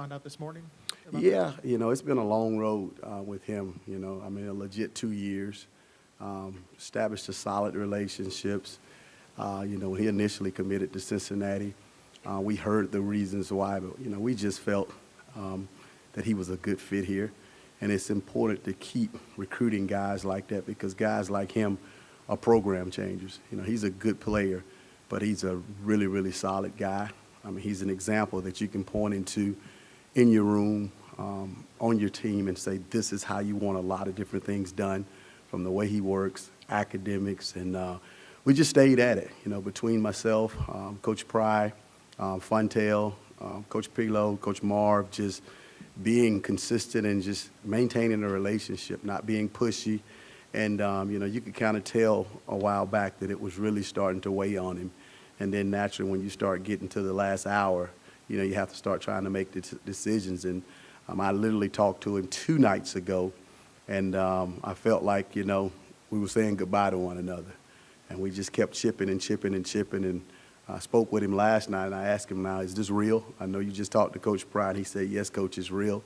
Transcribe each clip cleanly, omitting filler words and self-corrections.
found out this morning? About Yeah, it's been a long road with him. I mean, a legit 2 years. Established a solid relationships. When he initially committed to Cincinnati, we heard the reasons why, but we just felt that he was a good fit here, and it's important to keep recruiting guys like that because guys like him are program changers. He's a good player, but he's a really, really solid guy. I mean, he's an example that you can point into in your room, on your team, and say, this is how you want a lot of different things done, from the way he works, academics, and we just stayed at it, between myself, Coach Pry, Funtail, Coach Piglow, Coach Marv, just being consistent and just maintaining a relationship, not being pushy. And, you could kind of tell a while back that it was really starting to weigh on him. And then naturally, when you start getting to the last hour, you have to start trying to make the decisions. And I literally talked to him 2 nights ago, and I felt like, we were saying goodbye to one another. And we just kept chipping and chipping and chipping. And I spoke with him last night, and I asked him, now, is this real? I know you just talked to Coach Pride. He said, yes, Coach, it's real.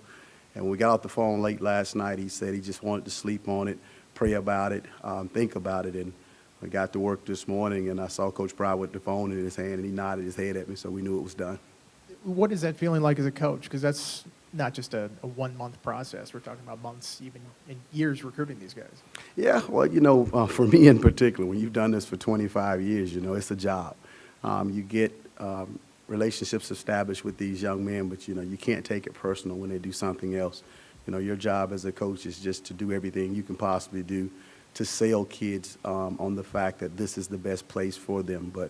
And when we got off the phone late last night, he said he just wanted to sleep on it, pray about it, think about it. And I got to work this morning, and I saw Coach Pride with the phone in his hand, and he nodded his head at me, so we knew it was done. What is that feeling like as a coach? Because that's not just a 1-month process. We're talking about months, even in years, recruiting these guys. Yeah, well, for me in particular, when you've done this for 25 years, it's a job. You get relationships established with these young men, but, you can't take it personal when they do something else. Your job as a coach is just to do everything you can possibly do to sell kids on the fact that this is the best place for them. But,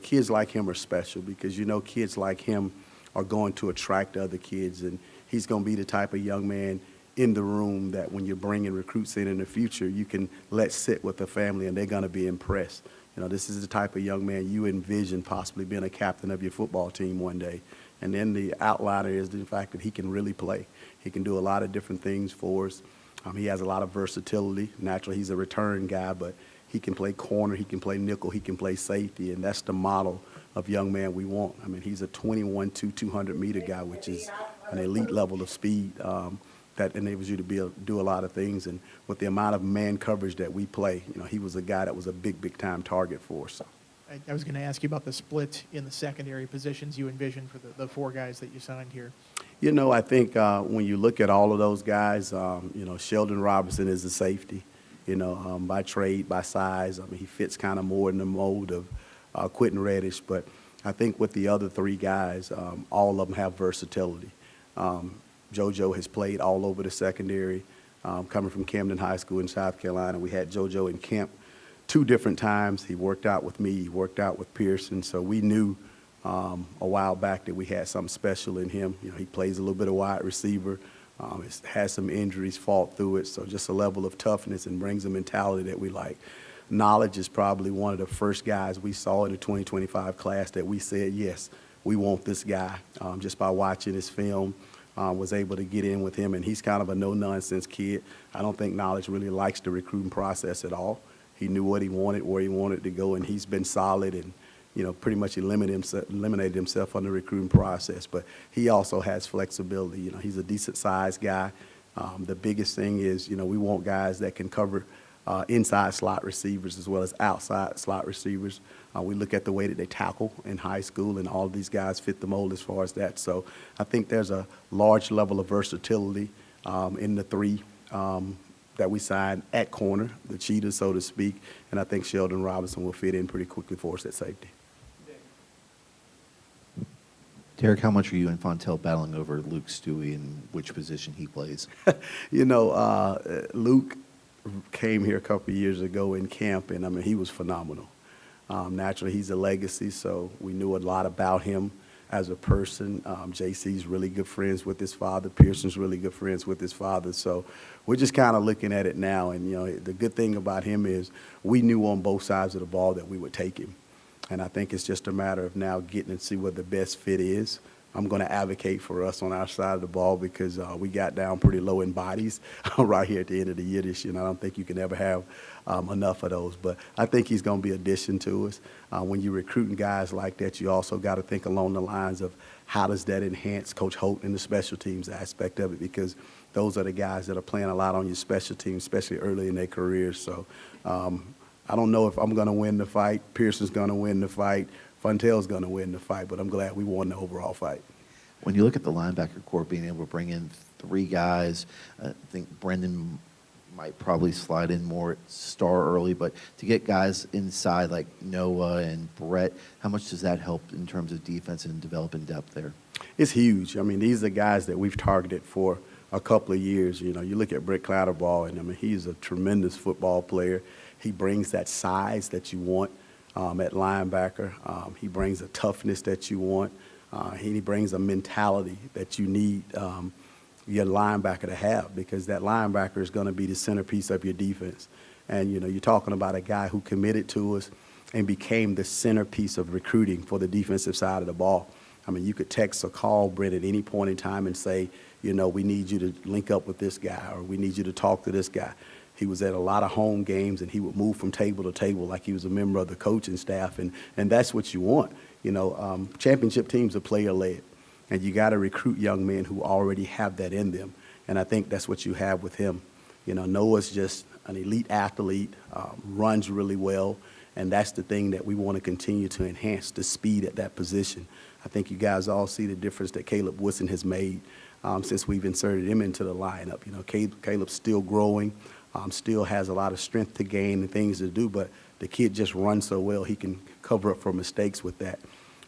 kids like him are special because, kids like him are going to attract other kids, and he's going to be the type of young man in the room that when you're bringing recruits in the future, you can let sit with the family and they're going to be impressed. This is the type of young man you envision possibly being a captain of your football team one day. And then the outliner is the fact that he can really play. He can do a lot of different things for us. He has a lot of versatility. Naturally, he's a return guy, but he can play corner, he can play nickel, he can play safety, and that's the model of young man we want. I mean, he's a 21-2 200-meter guy, which is an elite level of speed that enables you to be able to do a lot of things. And with the amount of man coverage that we play, he was a guy that was a big, big-time target for us. I was going to ask you about the split in the secondary positions you envision for the 4 guys that you signed here. I think when you look at all of those guys, Sheldon Robinson is a safety, by trade, by size. I mean, he fits kind of more in the mold of Quentin Reddish. But I think with the other 3 guys, all of them have versatility. JoJo has played all over the secondary, coming from Camden High School in South Carolina. We had JoJo in camp 2 different times. He worked out with me. He worked out with Pearson. So we knew a while back that we had something special in him. He plays a little bit of wide receiver. Has some injuries, fought through it. So just a level of toughness and brings a mentality that we like. Knowledge is probably one of the first guys we saw in the 2025 class that we said, yes, we want this guy. Just by watching his film, was able to get in with him, and he's kind of a no-nonsense kid. I don't think Knowledge really likes the recruiting process at all. He knew what he wanted, where he wanted to go, and he's been solid and, pretty much eliminated himself on the recruiting process. But he also has flexibility. He's a decent-sized guy. The biggest thing is, we want guys that can cover inside slot receivers as well as outside slot receivers. We look at the way that they tackle in high school, and all of these guys fit the mold as far as that. So I think there's a large level of versatility in the 3 that we signed at corner, the cheetahs, so to speak, and I think Sheldon Robinson will fit in pretty quickly for us at safety. Derek, how much are you and Fontel battling over Luke Stewie and which position he plays? Luke came here a couple of years ago in camp, and, I mean, he was phenomenal. Naturally, he's a legacy, so we knew a lot about him as a person. JC's really good friends with his father. Pearson's really good friends with his father. So we're just kind of looking at it now. And, the good thing about him is we knew on both sides of the ball that we would take him. And I think it's just a matter of now getting to see what the best fit is. I'm going to advocate for us on our side of the ball because we got down pretty low in bodies right here at the end of the year this year, and I don't think you can ever have enough of those. But I think he's going to be an addition to us. When you're recruiting guys like that, you also got to think along the lines of how does that enhance Coach Holt in the special teams aspect of it, because those are the guys that are playing a lot on your special teams, especially early in their careers. So I don't know if I'm going to win the fight, Pearson's going to win the fight, Fontel's going to win the fight, but I'm glad we won the overall fight. When you look at the linebacker core being able to bring in 3 guys, I think Brendan might probably slide in more star early, but to get guys inside like Noah and Brett, how much does that help in terms of defense and developing depth there? It's huge. I mean, these are guys that we've targeted for a couple of years. You know, you look at Brett Clatterball, and I mean, he's a tremendous football player. He brings that size that you want at linebacker. He brings a toughness that you want. He brings a mentality that you need your linebacker to have, because that linebacker is going to be the centerpiece of your defense. And, you know, you're talking about a guy who committed to us and became the centerpiece of recruiting for the defensive side of the ball. I mean, you could text or call Brett at any point in time and say, you know, we need you to link up with this guy, or we need you to talk to this guy. He was at a lot of home games, and he would move from table to table like he was a member of the coaching staff, and that's what you want. You know, championship teams are player-led, and you got to recruit young men who already have that in them, and I think that's what you have with him. You know, Noah's just an elite athlete, runs really well, and that's the thing that we want to continue to enhance, the speed at that position. I think you guys all see the difference that Caleb Woodson has made since we've inserted him into the lineup. You know, Caleb's still growing, still has a lot of strength to gain and things to do, but the kid just runs so well he can cover up for mistakes with that.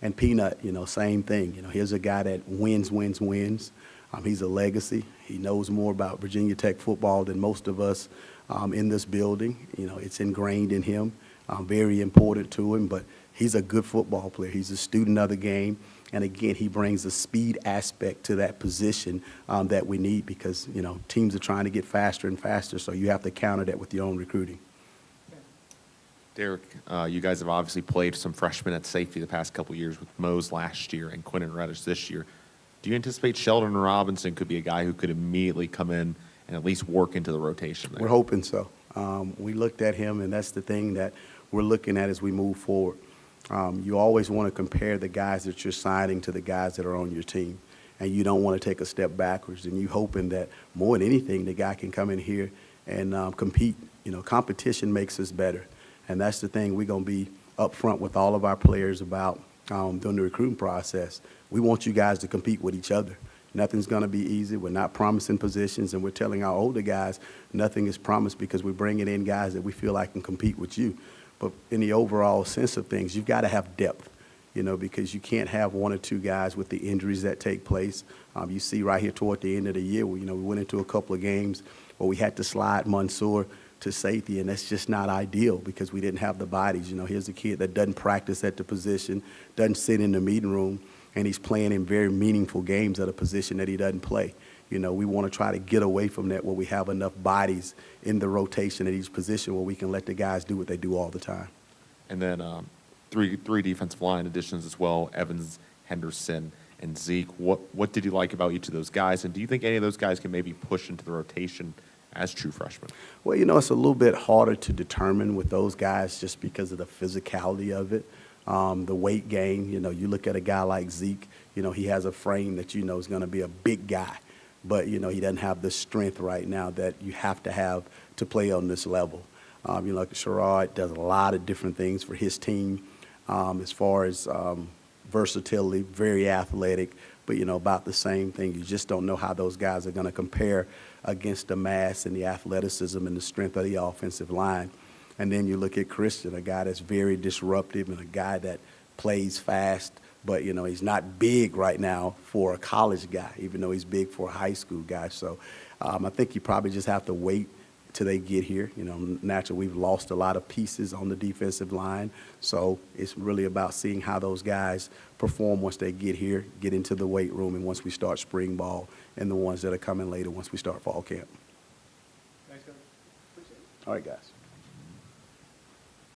And Peanut, you know, same thing. You know, here's a guy that wins. He's a legacy. He knows more about Virginia Tech football than most of us in this building. You know, it's ingrained in him, very important to him, but he's a good football player. He's a student of the game. And again, he brings a speed aspect to that position that we need, because, you know, teams are trying to get faster and faster, so you have to counter that with your own recruiting. Derek, you guys have obviously played some freshmen at safety the past couple of years with Mose last year and Quentin Reddish this year. Do you anticipate Sheldon Robinson could be a guy who could immediately come in and at least work into the rotation there? We're hoping so. We looked at him, and that's the thing that we're looking at as we move forward. You always want to compare the guys that you're signing to the guys that are on your team, and you don't want to take a step backwards. And you hoping that more than anything, the guy can come in here and compete. You know, competition makes us better, and that's the thing we're going to be upfront with all of our players about during the recruiting process. We want you guys to compete with each other. Nothing's going to be easy. We're not promising positions, and we're telling our older guys nothing is promised, because we're bringing in guys that we feel like can compete with you. But in the overall sense of things, you've got to have depth, you know, because you can't have 1 or 2 guys with the injuries that take place. You see right here toward the end of the year, you know, we went into a couple of games where we had to slide Mansour to safety, and that's just not ideal because we didn't have the bodies. You know, here's a kid that doesn't practice at the position, doesn't sit in the meeting room, and he's playing in very meaningful games at a position that he doesn't play. You know, we want to try to get away from that where we have enough bodies in the rotation at each position where we can let the guys do what they do all the time. And then three defensive line additions as well, Evans, Henderson, and Zeke. What did you like about each of those guys? And do you think any of those guys can maybe push into the rotation as true freshmen? Well, you know, it's a little bit harder to determine with those guys just because of the physicality of it. The weight gain, you know, you look at a guy like Zeke, you know, he has a frame that you know is going to be a big guy. But, you know, he doesn't have the strength right now that you have to play on this level. You know, like Sherrod does a lot of different things for his team as far as versatility, very athletic, but, you know, about the same thing. You just don't know how those guys are going to compare against the mass and the athleticism and the strength of the offensive line. And then you look at Christian, a guy that's very disruptive and a guy that plays fast. But, you know, he's not big right now for a college guy, even though he's big for a high school guy. So I think you probably just have to wait till they get here. You know, naturally, we've lost a lot of pieces on the defensive line. So it's really about seeing how those guys perform once they get here, get into the weight room, and once we start spring ball, and the ones that are coming later once we start fall camp. Thanks, guys. Appreciate it. All right, guys.